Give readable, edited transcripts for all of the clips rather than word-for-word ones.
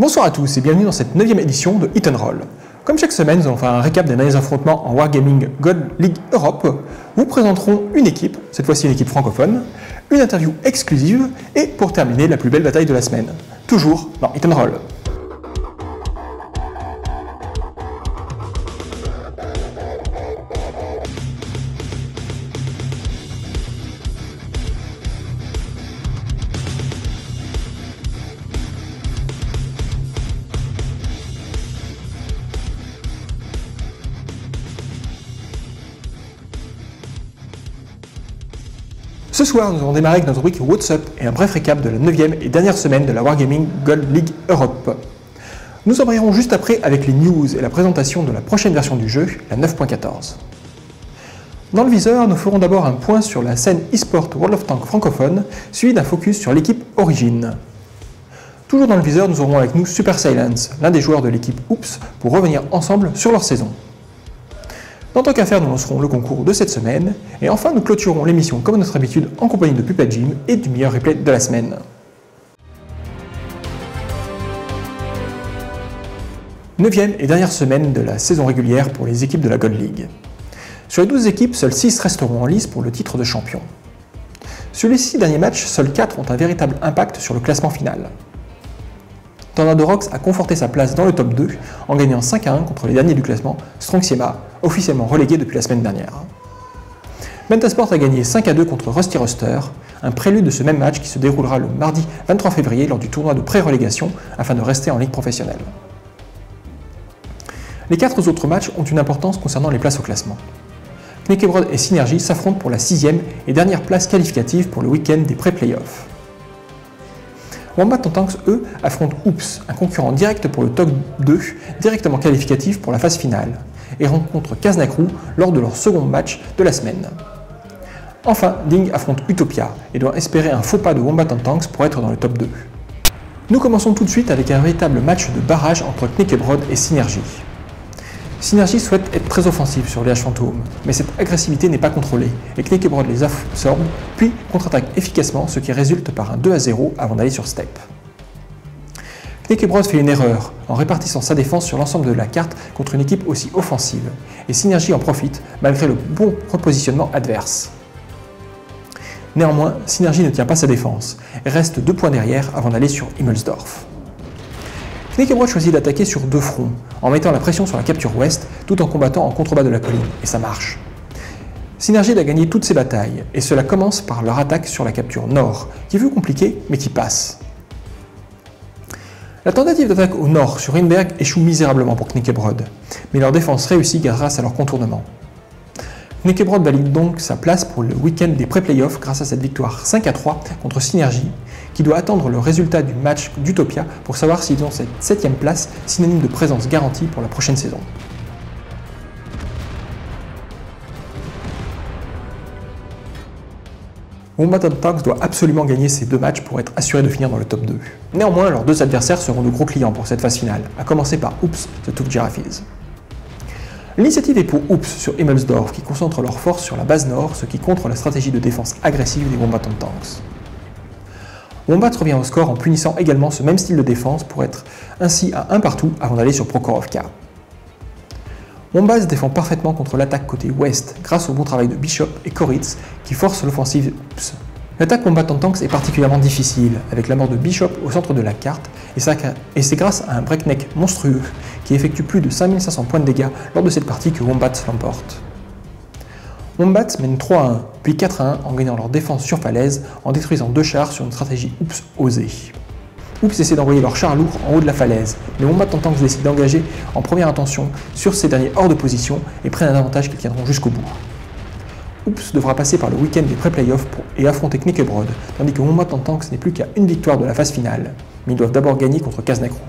Bonsoir à tous et bienvenue dans cette 9e édition de Hit & Roll. Comme chaque semaine, nous allons faire un récap des derniers affrontements en Wargaming Gold League Europe. Vous présenterons une équipe, cette fois-ci une équipe francophone, une interview exclusive et pour terminer, la plus belle bataille de la semaine. Toujours dans Hit & Roll. Ce soir, nous allons démarrer avec notre rubrique What's Up et un bref récap de la 9e et dernière semaine de la Wargaming Gold League Europe. Nous embrayerons juste après avec les news et la présentation de la prochaine version du jeu, la 9.14. Dans le viseur, nous ferons d'abord un point sur la scène eSport World of Tanks francophone, suivi d'un focus sur l'équipe Origin. Toujours dans le viseur, nous aurons avec nous Super Silence, l'un des joueurs de l'équipe Oops, pour revenir ensemble sur leur saison. Dans tant qu'à faire, nous lancerons le concours de cette semaine, et enfin nous clôturerons l'émission comme à notre habitude en compagnie de Puppet Jim et du meilleur replay de la semaine. Neuvième et dernière semaine de la saison régulière pour les équipes de la Gold League. Sur les 12 équipes, seules 6 resteront en lice pour le titre de champion. Sur les 6 derniers matchs, seuls 4 ont un véritable impact sur le classement final. Tornado Rocks a conforté sa place dans le top 2 en gagnant 5-1 contre les derniers du classement, Strong Siema, officiellement relégué depuis la semaine dernière. Mentasport a gagné 5-2 contre Rusty Ruster, un prélude de ce même match qui se déroulera le mardi 23 février lors du tournoi de pré-relégation afin de rester en ligue professionnelle. Les 4 autres matchs ont une importance concernant les places au classement. Knekebrod et Synergy s'affrontent pour la 6e et dernière place qualificative pour le week-end des pré-playoffs. Wombat Tanks, eux, affrontent Oops, un concurrent direct pour le top 2, directement qualificatif pour la phase finale, et rencontrent Kaznakru lors de leur second match de la semaine. Enfin, Ding affronte Utopia et doit espérer un faux pas de Wombat Tanks pour être dans le top 2. Nous commençons tout de suite avec un véritable match de barrage entre Knekebrod et Synergy. Synergy souhaite être très offensif sur les H-Fantômes, mais cette agressivité n'est pas contrôlée, et Knekebrod les absorbe, puis contre-attaque efficacement, ce qui résulte par un 2-0 avant d'aller sur Step. Knekebrod fait une erreur en répartissant sa défense sur l'ensemble de la carte contre une équipe aussi offensive, et Synergy en profite malgré le bon repositionnement adverse. Néanmoins, Synergy ne tient pas sa défense, et reste 2 points derrière avant d'aller sur Himmelsdorf. Knekebrod choisit d'attaquer sur 2 fronts, en mettant la pression sur la capture ouest, tout en combattant en contrebas de la colline, et ça marche. Synergy a gagné toutes ses batailles, et cela commence par leur attaque sur la capture nord, qui fut compliquée, mais qui passe. La tentative d'attaque au nord sur Rinberg échoue misérablement pour Knekebrod, mais leur défense réussit grâce à leur contournement. Knekebrod valide donc sa place pour le week-end des pré-playoffs grâce à cette victoire 5-3 contre Synergy, qui doit attendre le résultat du match d'Utopia pour savoir s'ils ont cette 7e place synonyme de présence garantie pour la prochaine saison. Wombat Tanks doit absolument gagner ces 2 matchs pour être assuré de finir dans le top 2. Néanmoins, leurs 2 adversaires seront de gros clients pour cette phase finale, à commencer par Oops, The Tough Giraffes. L'initiative est pour Oops sur Himmelsdorf qui concentre leurs forces sur la base nord, ce qui contre la stratégie de défense agressive des Wombat Tanks. Wombat revient au score en punissant également ce même style de défense pour être ainsi à 1 partout avant d'aller sur Prokhorovka. Wombat défend parfaitement contre l'attaque côté ouest grâce au bon travail de Bishop et Koritz qui forcent l'offensive Oops. L'attaque Wombat Tanks est particulièrement difficile avec la mort de Bishop au centre de la carte et c'est grâce à un breakneck monstrueux qui effectue plus de 5500 points de dégâts lors de cette partie que Wombat l'emporte. Wombat mène 3-1, puis 4-1 en gagnant leur défense sur falaise en détruisant 2 chars sur une stratégie Oops osée. Oops essaie d'envoyer leurs chars lourds en haut de la falaise, mais Wombat Tanks décide d'engager en première intention sur ces derniers hors de position et prennent un avantage qu'ils tiendront jusqu'au bout. Oops devra passer par le week-end des pré-playoffs et affronter Knekebrod, tandis que Wombat Tanks n'est plus qu'à une victoire de la phase finale, mais ils doivent d'abord gagner contre Kaznakru.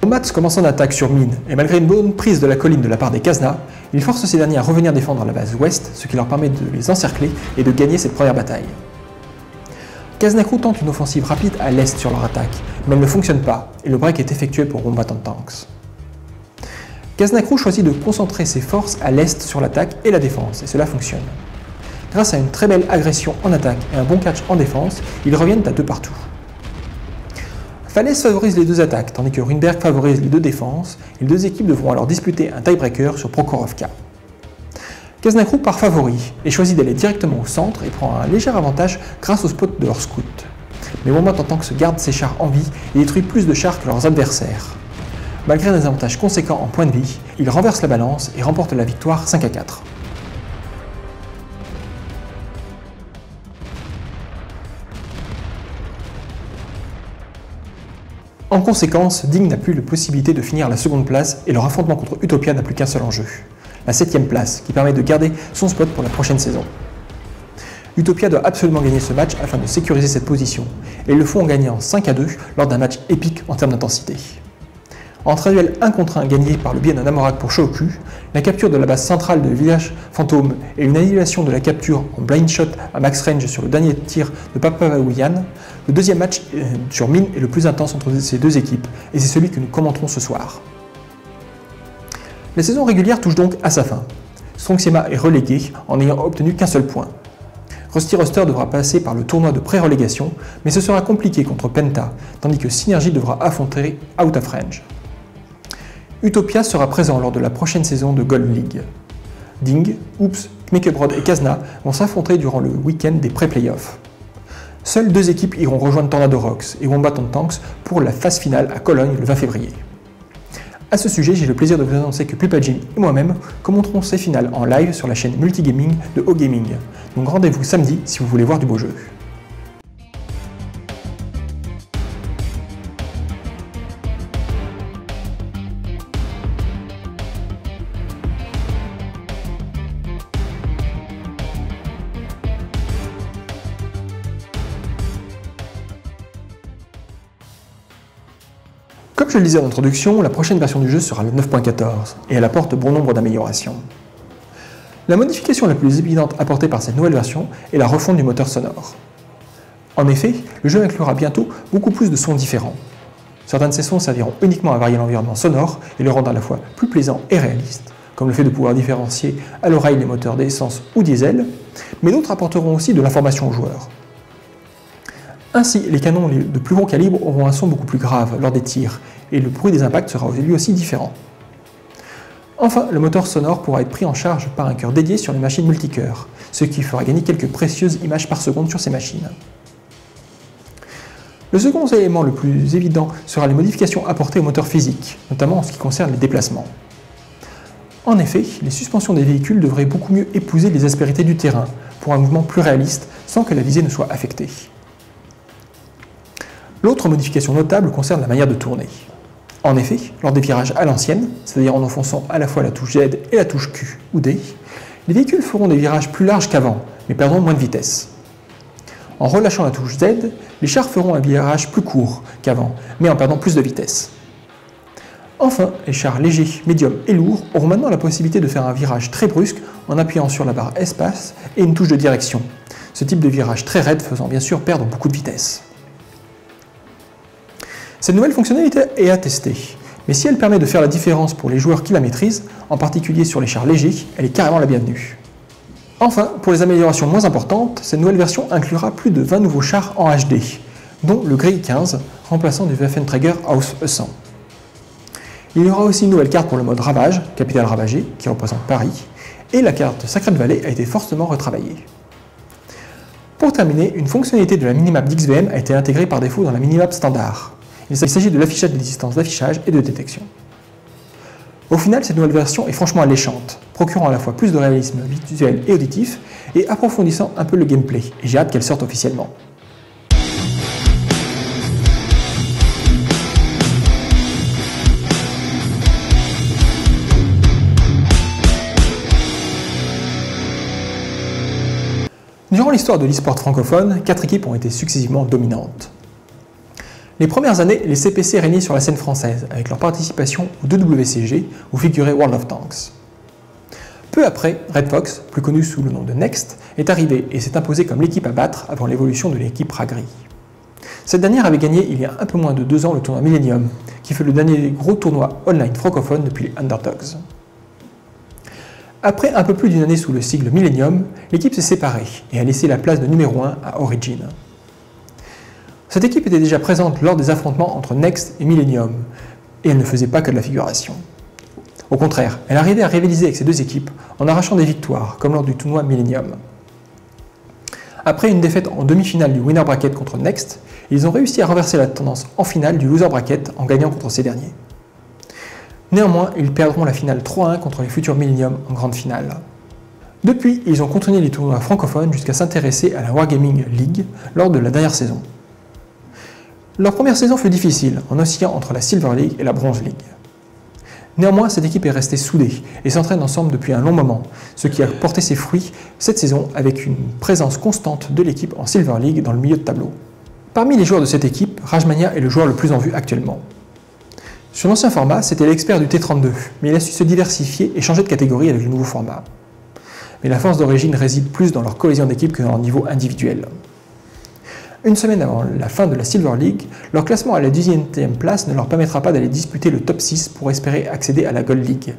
Wombat commence en attaque sur mine, et malgré une bonne prise de la colline de la part des Kazna, il force ces derniers à revenir défendre la base ouest, ce qui leur permet de les encercler et de gagner cette première bataille. Kaznakru tente une offensive rapide à l'est sur leur attaque, mais elle ne fonctionne pas, et le break est effectué pour Wombat Tanks. Kaznakru choisit de concentrer ses forces à l'est sur l'attaque et la défense, et cela fonctionne. Grâce à une très belle agression en attaque et un bon catch en défense, ils reviennent à 2 partout. Falaise favorise les 2 attaques, tandis que Runeberg favorise les 2 défenses, et les 2 équipes devront alors disputer un tiebreaker sur Prokhorovka. Kaznakru part favori et choisit d'aller directement au centre et prend un léger avantage grâce au spot de leur scout. Mais Wombat en tant que se garde ses chars en vie et détruit plus de chars que leurs adversaires. Malgré des avantages conséquents en points de vie, il renverse la balance et remporte la victoire 5-4. En conséquence, Ding n'a plus la possibilité de finir à la seconde place et leur affrontement contre Utopia n'a plus qu'un seul enjeu, la 7ème place, qui permet de garder son spot pour la prochaine saison. Utopia doit absolument gagner ce match afin de sécuriser cette position, et ils le font en gagnant 5-2 lors d'un match épique en termes d'intensité. Entre un duel 1 contre 1 gagné par le biais d'un Amorak pour Shouku, la capture de la base centrale de village fantôme et une annulation de la capture en blind shot à max range sur le dernier tir de Papavaouyan, le deuxième match sur mine est le plus intense entre ces 2 équipes, et c'est celui que nous commenterons ce soir. La saison régulière touche donc à sa fin. Strong-Sema est relégué en n'ayant obtenu qu'un seul point. Rusty Ruster devra passer par le tournoi de pré-relégation, mais ce sera compliqué contre Penta, tandis que Synergy devra affronter Out of Range. Utopia sera présent lors de la prochaine saison de Gold League. Ding, Oops, Kmekebrod et Kazna vont s'affronter durant le week-end des pré-playoffs. Seules 2 équipes iront rejoindre Tornado Rocks et Wombat Tanks pour la phase finale à Cologne le 20 février. A ce sujet, j'ai le plaisir de vous annoncer que Pupajin et moi-même commenterons ces finales en live sur la chaîne multigaming de O-Gaming. Donc rendez-vous samedi si vous voulez voir du beau jeu. Comme je le disais en introduction, la prochaine version du jeu sera le 9.14 et elle apporte bon nombre d'améliorations. La modification la plus évidente apportée par cette nouvelle version est la refonte du moteur sonore. En effet, le jeu inclura bientôt beaucoup plus de sons différents. Certains de ces sons serviront uniquement à varier l'environnement sonore et le rendre à la fois plus plaisant et réaliste, comme le fait de pouvoir différencier à l'oreille les moteurs d'essence ou diesel, mais d'autres apporteront aussi de l'information aux joueurs. Ainsi, les canons de plus gros calibre auront un son beaucoup plus grave lors des tirs, et le bruit des impacts sera lui aussi différent. Enfin, le moteur sonore pourra être pris en charge par un cœur dédié sur les machines multicœurs, ce qui fera gagner quelques précieuses images par seconde sur ces machines. Le second élément le plus évident sera les modifications apportées au moteur physique, notamment en ce qui concerne les déplacements. En effet, les suspensions des véhicules devraient beaucoup mieux épouser les aspérités du terrain, pour un mouvement plus réaliste, sans que la visée ne soit affectée. L'autre modification notable concerne la manière de tourner. En effet, lors des virages à l'ancienne, c'est-à-dire en enfonçant à la fois la touche Z et la touche Q ou D, les véhicules feront des virages plus larges qu'avant, mais perdront moins de vitesse. En relâchant la touche Z, les chars feront un virage plus court qu'avant, mais en perdant plus de vitesse. Enfin, les chars légers, médiums et lourds auront maintenant la possibilité de faire un virage très brusque en appuyant sur la barre espace et une touche de direction, ce type de virage très raide faisant bien sûr perdre beaucoup de vitesse. Cette nouvelle fonctionnalité est à tester, mais si elle permet de faire la différence pour les joueurs qui la maîtrisent, en particulier sur les chars légers, elle est carrément la bienvenue. Enfin, pour les améliorations moins importantes, cette nouvelle version inclura plus de 20 nouveaux chars en HD, dont le Grey 15, remplaçant du Waffenträger Aus E100. Il y aura aussi une nouvelle carte pour le mode Ravage, capitale ravagée, qui représente Paris, et la carte Sacred Valley a été fortement retravaillée. Pour terminer, une fonctionnalité de la minimap d'XVM a été intégrée par défaut dans la minimap standard. Il s'agit de l'affichage des distances d'affichage et de détection. Au final, cette nouvelle version est franchement alléchante, procurant à la fois plus de réalisme visuel et auditif, et approfondissant un peu le gameplay, et j'ai hâte qu'elle sorte officiellement. Durant l'histoire de l'e-sport francophone, 4 équipes ont été successivement dominantes. Les premières années, les CPC régnaient sur la scène française, avec leur participation au 2WCG, où figurait World of Tanks. Peu après, Red Fox, plus connu sous le nom de Next, est arrivé et s'est imposé comme l'équipe à battre avant l'évolution de l'équipe Ragri. Cette dernière avait gagné il y a un peu moins de 2 ans le tournoi Millennium, qui fait le dernier gros tournoi online francophone depuis les Underdogs. Après un peu plus d'une année sous le sigle Millennium, l'équipe s'est séparée et a laissé la place de numéro 1 à Origin. Cette équipe était déjà présente lors des affrontements entre Next et Millennium, et elle ne faisait pas que de la figuration. Au contraire, elle arrivait à rivaliser avec ces deux équipes en arrachant des victoires, comme lors du tournoi Millennium. Après une défaite en demi-finale du Winner Bracket contre Next, ils ont réussi à renverser la tendance en finale du Loser Bracket en gagnant contre ces derniers. Néanmoins, ils perdront la finale 3-1 contre les futurs Millennium en grande finale. Depuis, ils ont continué les tournois francophones jusqu'à s'intéresser à la Wargaming League lors de la dernière saison. Leur première saison fut difficile, en oscillant entre la Silver League et la Bronze League. Néanmoins, cette équipe est restée soudée et s'entraîne ensemble depuis un long moment, ce qui a porté ses fruits cette saison avec une présence constante de l'équipe en Silver League dans le milieu de tableau. Parmi les joueurs de cette équipe, Rajmania est le joueur le plus en vue actuellement. Sur l'ancien format, c'était l'expert du T32, mais il a su se diversifier et changer de catégorie avec le nouveau format. Mais la force d'Origin réside plus dans leur cohésion d'équipe que dans leur niveau individuel. Une semaine avant la fin de la Silver League, leur classement à la 10e place ne leur permettra pas d'aller disputer le top 6 pour espérer accéder à la Gold League.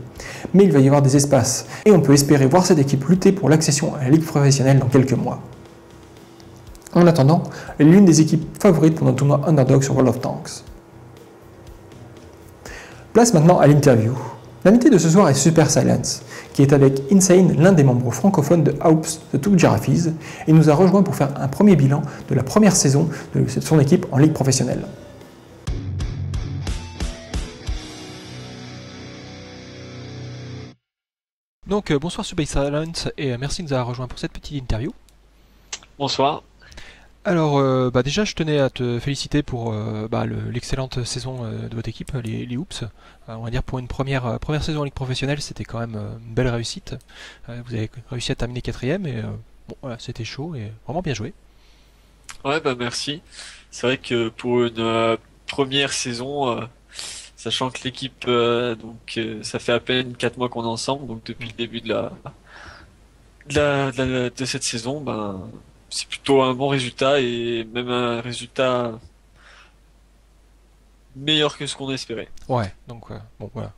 Mais il va y avoir des espaces, et on peut espérer voir cette équipe lutter pour l'accession à la Ligue professionnelle dans quelques mois. En attendant, elle est l'une des équipes favorites pour notre tournoi Underdog sur World of Tanks. Place maintenant à l'interview. L'invité de ce soir est Super Silence, qui est avec Insane, l'un des membres francophones de Haups The Two Giraffies, et nous a rejoint pour faire un premier bilan de la première saison de son équipe en ligue professionnelle. Donc bonsoir Super Silence et merci de nous avoir rejoint pour cette petite interview. Bonsoir. Alors déjà je tenais à te féliciter pour l'excellente saison de votre équipe, les Hoops. On va dire pour une première saison en ligue professionnelle, c'était quand même une belle réussite. Vous avez réussi à terminer 4ème et bon voilà, c'était chaud et vraiment bien joué. Ouais, bah merci. C'est vrai que pour une première saison, sachant que l'équipe, ça fait à peine 4 mois qu'on est ensemble, donc depuis le début de cette saison, ben c'est plutôt un bon résultat et même un résultat meilleur que ce qu'on espérait. Ouais, donc bon voilà.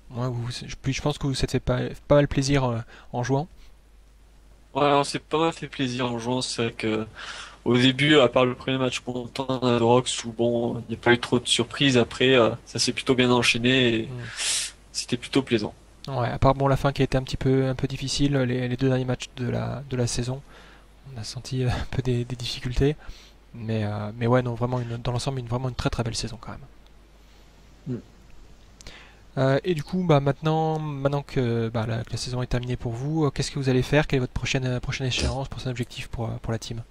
Je pense que vous vous êtes fait pas mal plaisir en jouant. Ouais, on s'est pas mal fait plaisir en jouant. C'est vrai que au début, à part le premier match contre Rox, où bon, il n'y a pas eu trop de surprises. Après, ça s'est plutôt bien enchaîné et c'était plutôt plaisant. Ouais, à part bon la fin qui a été un peu difficile, les deux derniers matchs de la saison, on a senti un peu des difficultés, mais ouais non vraiment dans l'ensemble vraiment une très très belle saison quand même. Et du coup maintenant que la saison est terminée pour vous, qu'est-ce que vous allez faire? Quelle est votre prochaine échéance, prochain objectif pour la team?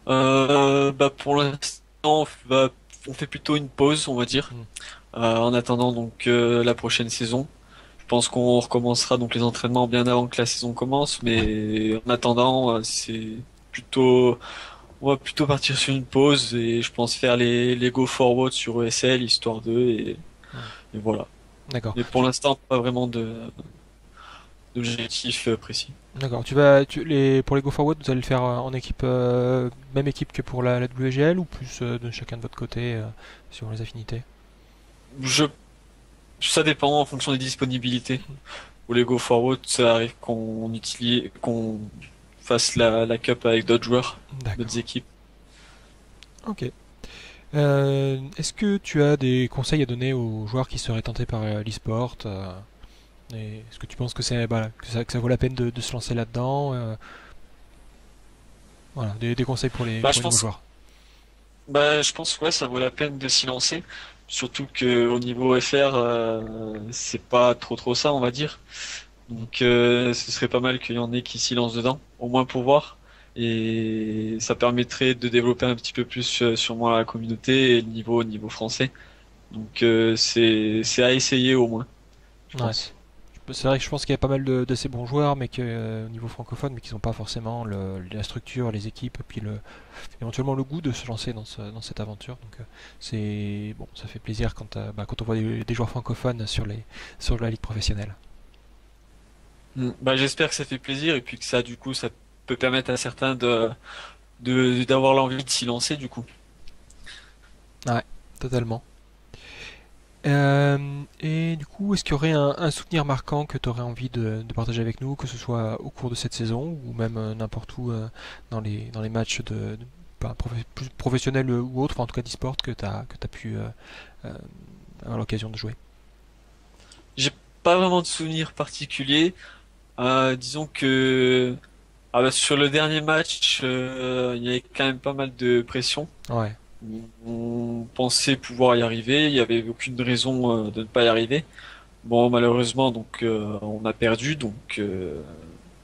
Pour l'instant, on fait plutôt une pause, on va dire, en attendant donc la prochaine saison. Je pense qu'on recommencera donc les entraînements bien avant que la saison commence, mais en attendant, on va plutôt partir sur une pause et je pense faire les go forward sur ESL histoire et voilà. D'accord. Mais pour l'instant, pas vraiment d'objectif précis. D'accord. Pour les Go Forward, vous allez le faire en équipe, même équipe que pour la WGL ou plus de chacun de votre côté sur les affinités? Je, Ça dépend en fonction des disponibilités. Pour les go forward, ça arrive qu'on fasse la cup avec d'autres joueurs, D'accord. d'autres équipes. Ok. Est-ce que tu as des conseils à donner aux joueurs qui seraient tentés par l'e-sport et est-ce que tu penses que que ça vaut la peine de se lancer là-dedans voilà, des conseils pour les nouveaux joueurs. Je pense ouais, ça vaut la peine de s'y lancer. Surtout que au niveau FR, c'est pas trop ça, on va dire. Donc ce serait pas mal qu'il y en ait qui s'y lancent dedans, au moins pour voir. Et ça permettrait de développer un petit peu plus sûrement la communauté et le au niveau français. Donc c'est à essayer au moins, je Ouais. pense. C'est vrai que je pense qu'il y a pas mal de ces bons joueurs, mais au niveau francophone, mais qui n'ont pas forcément la structure, les équipes, et puis éventuellement le goût de se lancer dans cette aventure. Donc c'est bon, ça fait plaisir quand on voit des joueurs francophones sur la ligue professionnelle. J'espère que ça fait plaisir et puis que ça du coup ça peut permettre à certains d'avoir l'envie de s'y lancer du coup. Ouais, totalement. Et du coup, est-ce qu'il y aurait un souvenir marquant que tu aurais envie de partager avec nous, que ce soit au cours de cette saison ou même n'importe où dans les matchs pas plus professionnels ou autres, enfin, en tout cas d'e-sport que t'as pu euh, avoir l'occasion de jouer? J'ai pas vraiment de souvenirs particuliers. Disons que sur le dernier match, il y avait quand même pas mal de pression. Ouais, On pensait pouvoir y arriver, il n'y avait aucune raison de ne pas y arriver. Bon, malheureusement, donc on a perdu, donc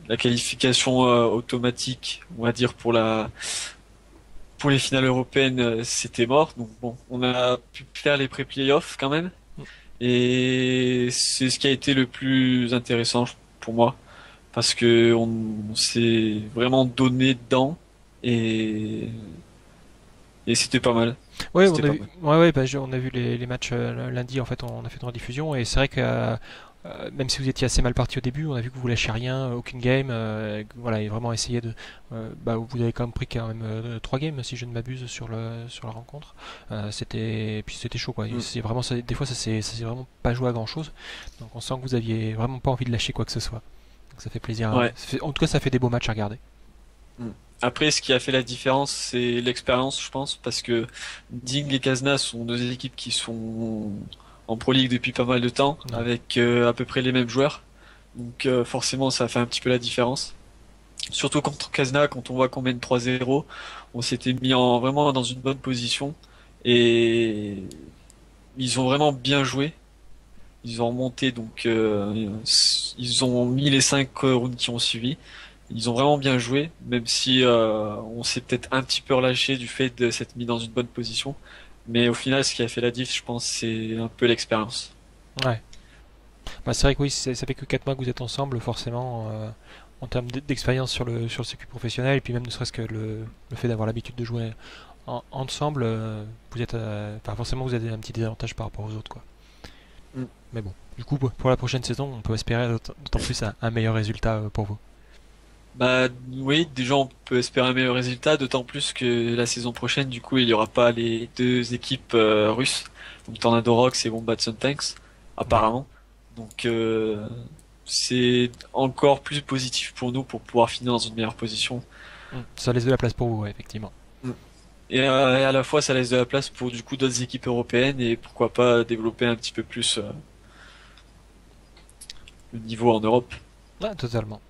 la qualification automatique, on va dire pour les finales européennes, c'était mort. Donc bon, on a pu faire les pré-playoffs quand même, et c'est ce qui a été le plus intéressant pour moi, parce que on s'est vraiment donné dedans et et c'était pas mal. ouais, C'était pas mal. on a vu les matchs lundi. En fait, on a fait une rediffusion et c'est vrai que même si vous étiez assez mal parti au début, on a vu que vous lâchiez rien, aucune game, voilà, et vraiment essayé vous avez quand même pris quand même 3 games si je ne m'abuse sur la rencontre. C'était chaud quoi. Mm. C'est vraiment des fois ça s'est vraiment pas joué à grand chose. Donc on sent que vous aviez vraiment pas envie de lâcher quoi que ce soit. Donc ça fait plaisir. Ouais. En tout cas, ça fait des beaux matchs à regarder. Mm. Après, ce qui a fait la différence, c'est l'expérience, je pense, parce que Ding et Kazna sont deux équipes qui sont en Pro League depuis pas mal de temps, Ouais. avec à peu près les mêmes joueurs. Donc forcément, ça a fait un petit peu la différence. Surtout contre Kazna, quand on voit qu'on mène 3-0, on s'était mis vraiment dans une bonne position et ils ont vraiment bien joué. Ils ont remonté, donc ils ont mis les 5 rounds qui ont suivi. Ils ont vraiment bien joué, même si on s'est peut-être un petit peu relâché du fait de s'être mis dans une bonne position. Mais au final, ce qui a fait la diff, je pense, c'est un peu l'expérience. Ouais. Bah, c'est vrai que oui, ça fait que 4 mois que vous êtes ensemble, forcément, en termes d'expérience sur le circuit professionnel, et puis même ne serait-ce que le fait d'avoir l'habitude de jouer ensemble, vous êtes, enfin, forcément vous avez un petit désavantage par rapport aux autres, quoi. Mm. Mais bon, du coup, pour la prochaine saison, on peut espérer d'autant plus un meilleur résultat pour vous. Bah oui, déjà on peut espérer un meilleur résultat, d'autant plus que la saison prochaine, du coup, il y aura pas les deux équipes russes, donc Tornado Rocks et Wombat Tanks, Ouais. apparemment. Donc c'est encore plus positif pour nous pour pouvoir finir dans une meilleure position. Ça laisse de la place pour vous, ouais, effectivement. Mm. Et à la fois, ça laisse de la place pour du coup d'autres équipes européennes et pourquoi pas développer un petit peu plus le niveau en Europe. Ouais, totalement.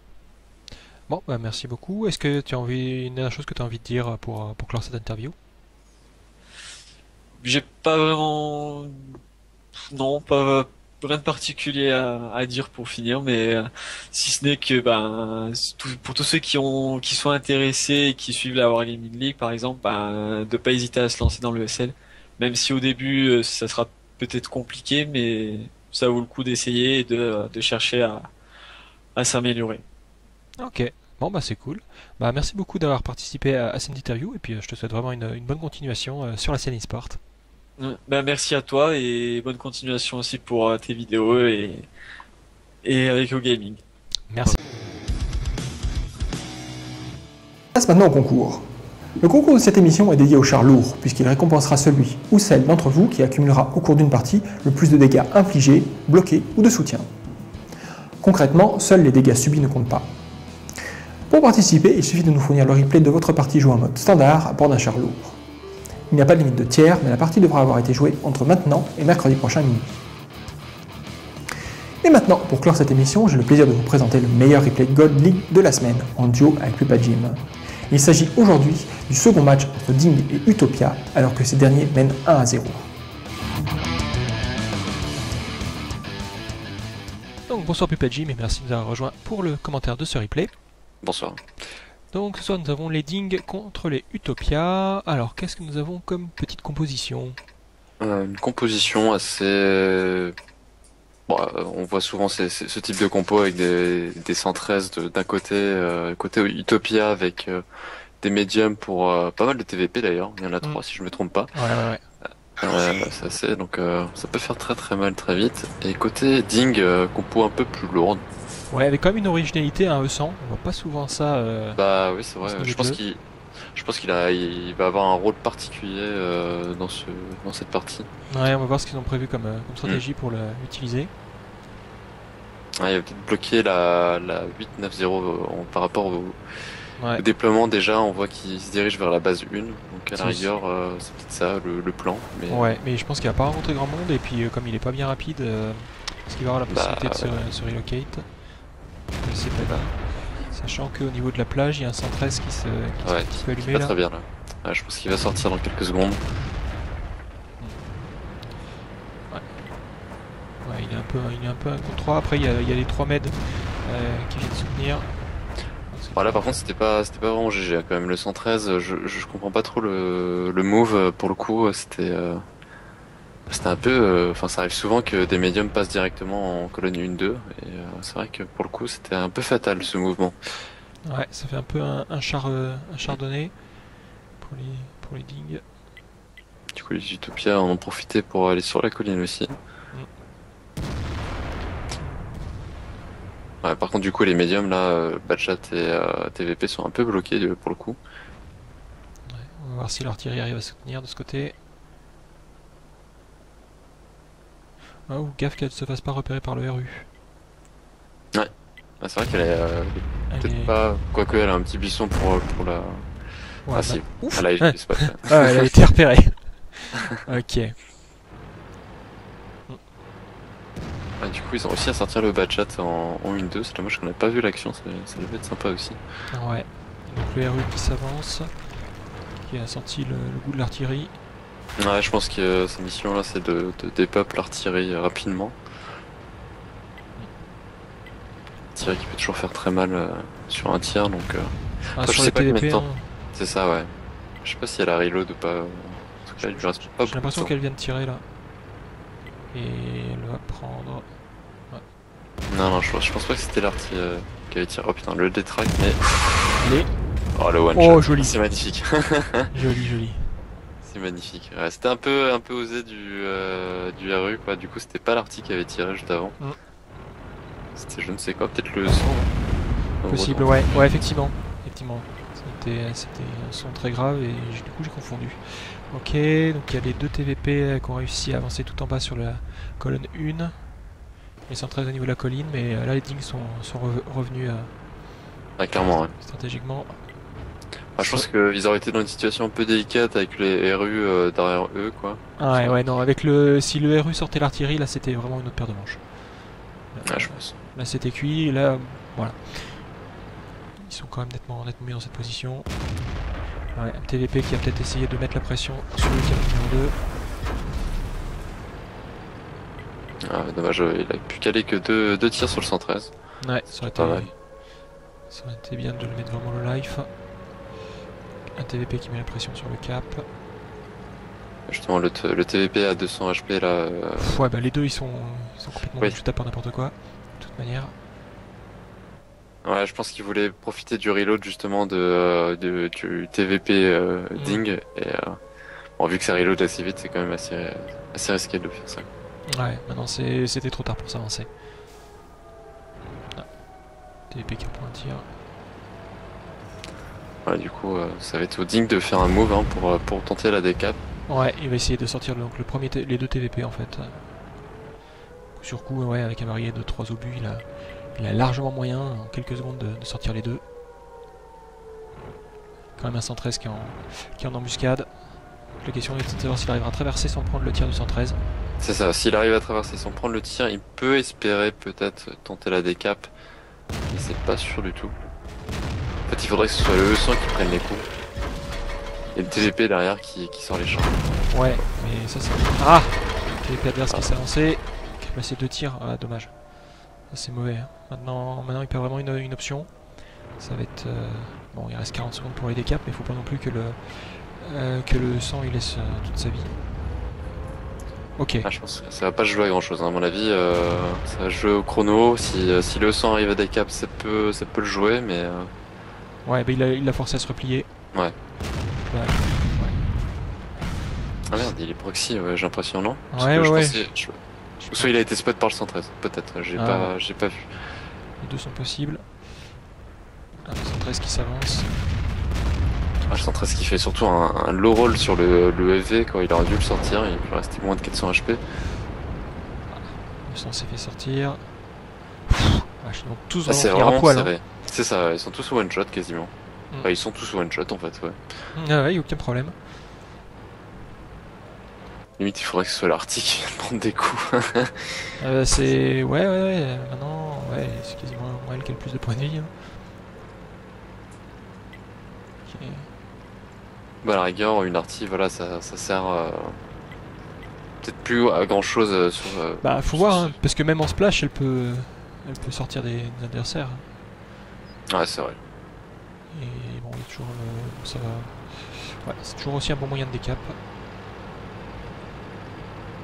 Bon, bah, merci beaucoup. Est-ce que tu as envie, une dernière chose que tu as envie de dire pour clore cette interview? J'ai pas vraiment, non, pas rien de particulier à dire pour finir, mais si ce n'est que pour tous ceux qui sont intéressés et qui suivent la Wargaming League par exemple, de pas hésiter à se lancer dans le ESL, même si au début ça sera peut-être compliqué, mais ça vaut le coup d'essayer et de chercher à s'améliorer. Ok, bon bah c'est cool. Bah merci beaucoup d'avoir participé à cette interview et puis je te souhaite vraiment une bonne continuation sur la scène e-sport. Merci à toi et bonne continuation aussi pour tes vidéos et avec au gaming. Merci. On passe maintenant au concours. Le concours de cette émission est dédié au char lourd, puisqu'il récompensera celui ou celle d'entre vous qui accumulera au cours d'une partie le plus de dégâts infligés, bloqués ou de soutien. Concrètement, seuls les dégâts subis ne comptent pas. Pour participer, il suffit de nous fournir le replay de votre partie jouée en mode standard à bord d'un char lourd. Il n'y a pas de limite de tiers, mais la partie devra avoir été jouée entre maintenant et mercredi prochain minuit. Et maintenant, pour clore cette émission, j'ai le plaisir de vous présenter le meilleur replay God League de la semaine, en duo avec Pupa Jim. Il s'agit aujourd'hui du second match entre Ding et Utopia, alors que ces derniers mènent 1-0. Donc bonsoir Pupaji, et merci de nous avoir rejoints pour le commentaire de ce replay. Bonsoir. Donc ce soir nous avons les Ding contre les Utopia. Alors qu'est-ce que nous avons comme petite composition? Une composition assez... Bon, on voit souvent ce type de compo avec des 113 d'un côté, côté Utopia avec des médiums pour pas mal de TVP d'ailleurs. Il y en a 3 si je me trompe pas. Ouais. Donc ça peut faire très très mal très vite. Et côté Ding, compo un peu plus lourde. Ouais, avec quand même une originalité, un E100. On voit pas souvent ça. Bah oui c'est Parce vrai. que Je le pense jeu. je pense il va avoir un rôle particulier dans cette partie. Ouais, on va voir ce qu'ils ont prévu comme stratégie pour l'utiliser. Ouais, il va peut-être bloquer la 8-9-0 par rapport au déploiement. Déjà, on voit qu'il se dirige vers la base 1, donc à la rigueur, c'est peut-être ça le plan. Mais... Ouais, mais je pense qu'il va pas rencontrer grand monde, et puis comme il est pas bien rapide, est-ce qu'il va avoir la possibilité de se relocate? Je sais pas. Sachant qu'au niveau de la plage, il y a un 113 qui peut allumer là. Très bien là. Ouais, je pense qu'il va sortir dans quelques secondes. Ouais, il est un peu 1 contre 3. Après, il y a les 3 meds qui viennent soutenir. Voilà, par contre, c'était pas vraiment GG quand même. Le 113, je comprends pas trop le move pour le coup. C'était un peu. Enfin, ça arrive souvent que des médiums passent directement en colonne 1-2. Et c'est vrai que pour le coup, c'était un peu fatal ce mouvement. Ouais, ça fait un peu un chardonnay pour les digues. Du coup, les Utopia en ont profité pour aller sur la colline aussi. Ouais, par contre, du coup, les médiums là, Batchat et TVP sont un peu bloqués pour le coup. Ouais, on va voir si l'artillerie arrive à soutenir de ce côté. Oh, gaffe qu'elle se fasse pas repérer par le RU. Ouais, c'est vrai qu'elle est peut-être pas. Quoique, elle a un petit buisson pour la. Ouais, ah si, ouf. elle a été spot. Ah, elle a été repérée. Ok. Ouais, du coup, ils ont réussi à sortir le Batchat en 1-2. C'est dommage qu'on n'a pas vu l'action, ça devait être sympa aussi. Ouais. Donc le RU qui s'avance, qui a senti le goût de l'artillerie. Ouais, je pense que sa mission là, c'est de dépop l'artillerie rapidement. L'artillerie qui peut toujours faire très mal sur un tir, donc. Sur les TVP, hein. C'est ça, ouais. Je sais pas si elle a reload ou pas. En tout cas, il lui reste pas. J'ai l'impression qu'elle vient de tirer là. Et elle va prendre. Ouais. Non, je pense pas que c'était l'artillerie qui avait tiré. Oh putain, le détraque, mais. Oh, le one shot. Oh, joli. C'est magnifique. Joli. C'est magnifique. Ouais, c'était un peu osé du RU, quoi. Du coup, c'était pas l'artillerie qui avait tiré juste avant. C'était je ne sais quoi, peut-être le son. Possible, ouais, effectivement. C'était un son très grave et du coup j'ai confondu. Ok, donc il y a les 2 TVP qui ont réussi à avancer tout en bas sur la colonne 1. Les 113 au niveau de la colline, mais là les dings sont revenus clairement, ouais. Stratégiquement. Je pense qu'ils auraient été dans une situation un peu délicate avec les RU derrière eux, quoi. Ah ouais, non, si le RU sortait l'artillerie, là c'était vraiment une autre paire de manches. Je pense. Là c'était cuit, et là, voilà. Ils sont quand même nettement mieux dans cette position. Ouais, un TVP qui a peut-être essayé de mettre la pression sur le cap numéro 2. Dommage, il a pu caler que deux tirs sur le 113. Ouais, ça aurait été bien de le mettre vraiment le life. Un TVP qui met la pression sur le cap. Justement, le TVP à 200 HP là. Ouais, les deux ils sont complètement juste à part n'importe quoi, de toute manière. Ouais, je pense qu'il voulait profiter du reload justement du TVP Ding. Et vu que ça reload assez vite, c'est quand même assez risqué de faire ça. Ouais, maintenant c'était trop tard pour s'avancer. TVP qui reprend un tir. Ouais, du coup, ça va être au Ding de faire un move pour tenter la décap. Ouais, il va essayer de sortir les 2 TVP en fait. Sur coup, ouais, avec un barillet de 3 obus, il a largement moyen en quelques secondes de sortir les 2. Quand même un 113 qui est en embuscade. La question est de savoir s'il arrivera à traverser sans prendre le tir du 113. C'est ça, s'il arrive à traverser sans prendre le tir, il peut espérer peut-être tenter la décap. Mais c'est pas sûr du tout. En fait, il faudrait que ce soit le E100 qui prenne les coups. Et le TVP derrière qui sort les champs. Ouais, mais ça c'est... Ah, TVP adverse qui s'est lancé, qui a placé 2 tirs, dommage. Ça c'est mauvais. Hein. Maintenant il perd vraiment une option. Ça va être... Bon, il reste 40 secondes pour les décaps, mais il faut pas non plus que le 100 il laisse toute sa vie. Ok. Je pense que ça va pas jouer à grand chose, hein. À mon avis, ça va jouer au chrono. Si le 100 arrive à décap, ça peut le jouer, mais... Ouais, il l'a forcé à se replier. Ouais. Ouais. Ah merde, il est proxy, ouais, j'ai l'impression, non? Ouais. Soit il a été spot par le 113, peut-être, j'ai pas vu. Les deux sont possibles. Un 113 qui s'avance. Je sens ce qui fait surtout un low roll sur le EV quand il aurait dû le sortir, il peut rester moins de 400 HP. Le sang s'est fait sortir. Ils vont tous vraiment c'est finir à vraiment poil. serré. C'est ça, ils sont tous one shot quasiment. Enfin, ils sont tous one shot en fait, ouais. Ah ouais, aucun problème. Limite, il faudrait que ce soit l'Arctique qui vienne prendre des coups. C'est... Ouais, maintenant, ouais, c'est quasiment moi elle qui a le plus de points de vie. Hein. Ok. Bah à la rigueur, une artie, voilà, ça sert peut-être plus à grand chose sur... Bah faut voir, hein, parce que même en splash, elle peut sortir des adversaires. Ouais, c'est vrai. Et bon, il y a toujours ça va... Ouais, c'est toujours aussi un bon moyen de décap.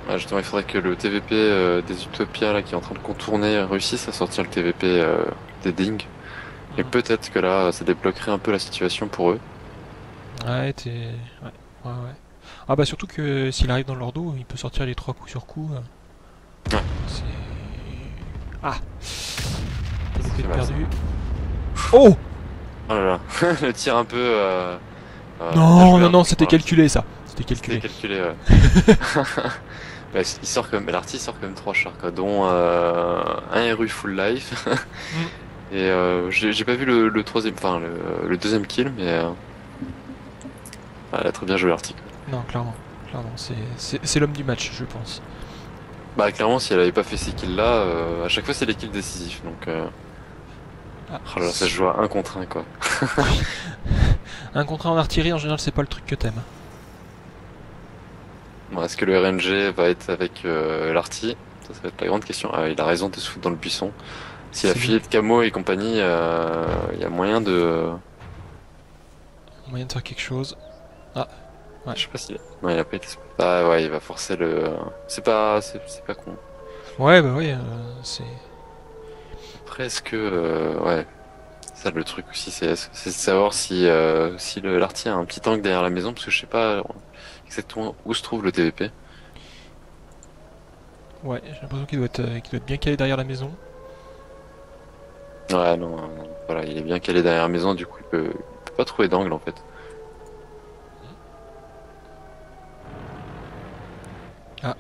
Ouais, justement, il faudrait que le TVP des Utopia là, qui est en train de contourner réussisse à sortir le TVP des Ding. Et peut-être que là, ça débloquerait un peu la situation pour eux. Ouais, ouais. Ah bah surtout que s'il arrive dans leur dos, il peut sortir les 3 coups sur coup. Ouais. C'est... Ah, TVP mal, perdu. Oh Oh là là, le tir un peu... non, c'était calculé ça. C'était calculé. C'était calculé, ouais. Bah, il sort comme... L'artiste sort quand même 3 chars, quoi, dont un RU full life. Et j'ai pas vu le troisième, enfin le deuxième kill, mais elle a très bien joué l'article. Non, clairement, c'est l'homme du match, je pense. Bah clairement, si elle avait pas fait ces kills là, à chaque fois c'est les kills décisifs, donc oh là là, ça se joue à 1 contre 1 quoi. Un contre 1 en artillerie, en général, c'est pas le truc que t'aimes. Bon, est-ce que le RNG va être avec l'arty? Ça va être la grande question. Ah, il a raison de se foutre dans le buisson. S'il a filé de camo et compagnie, il y a moyen de... Moyen de faire quelque chose. Ah, ouais. Je sais pas s'il a... Non, il a pas été... Ah ouais, il va forcer le... C'est pas con. Ouais, bah oui, c'est... Après, est-ce que... ouais. Ça, le truc aussi, c'est de savoir si l'arty a un petit tank derrière la maison, parce que je sais pas exactement où se trouve le TVP. Ouais, j'ai l'impression qu'il doit être bien calé derrière la maison. Ouais, non, voilà, il est bien calé derrière la maison, du coup, il peut pas trouver d'angle, en fait. Ah,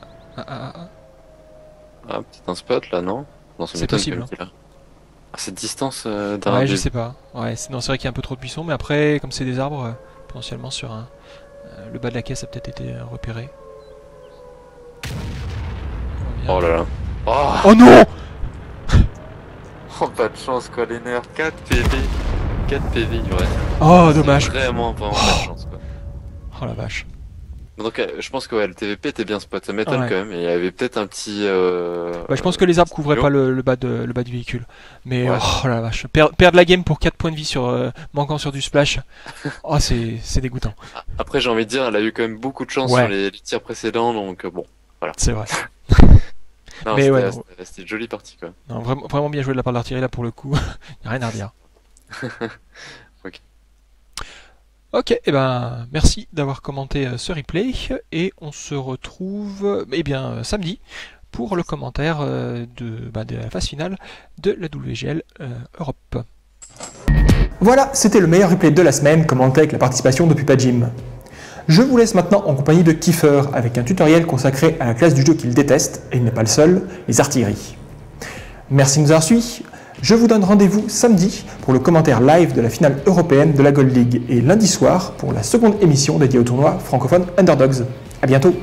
petit un spot, là, non? C'est possible, hein. À cette distance derrière ouais, je sais pas. Ouais, c'est vrai qu'il y a un peu trop de buissons, mais après, comme c'est des arbres, potentiellement sur le bas de la caisse a peut-être été repéré. Oh là là. Oh non! Oh, pas de chance quoi, les nerfs. 4 PV. 4 PV, il reste. Oh, dommage. Vraiment pas de chance quoi. Oh la vache. Donc je pense que ouais, le TVP était bien spot, ça m'étonne quand même. Et il y avait peut-être un petit... Bah, je pense que les arbres couvraient pas le bas du véhicule. Mais oh la vache. Perdre la game pour 4 points de vie manquant sur du splash. Oh, c'est dégoûtant. Après j'ai envie de dire, elle a eu quand même beaucoup de chance sur les tirs précédents, donc bon, voilà. C'est vrai. Non, mais c'était une jolie partie quoi. Non, vraiment bien joué de la part de l'artillerie là pour le coup. Y a rien à redire. Ok, et ben merci d'avoir commenté ce replay et on se retrouve samedi pour le commentaire de la phase finale de la WGL Europe. Voilà, c'était le meilleur replay de la semaine commenté avec la participation de Pupajim. Je vous laisse maintenant en compagnie de Kiefer avec un tutoriel consacré à la classe du jeu qu'il déteste, et il n'est pas le seul, les artilleries. Merci de nous avoir suivis. Je vous donne rendez-vous samedi pour le commentaire live de la finale européenne de la Gold League et lundi soir pour la seconde émission dédiée au tournoi francophone Underdogs. A bientôt.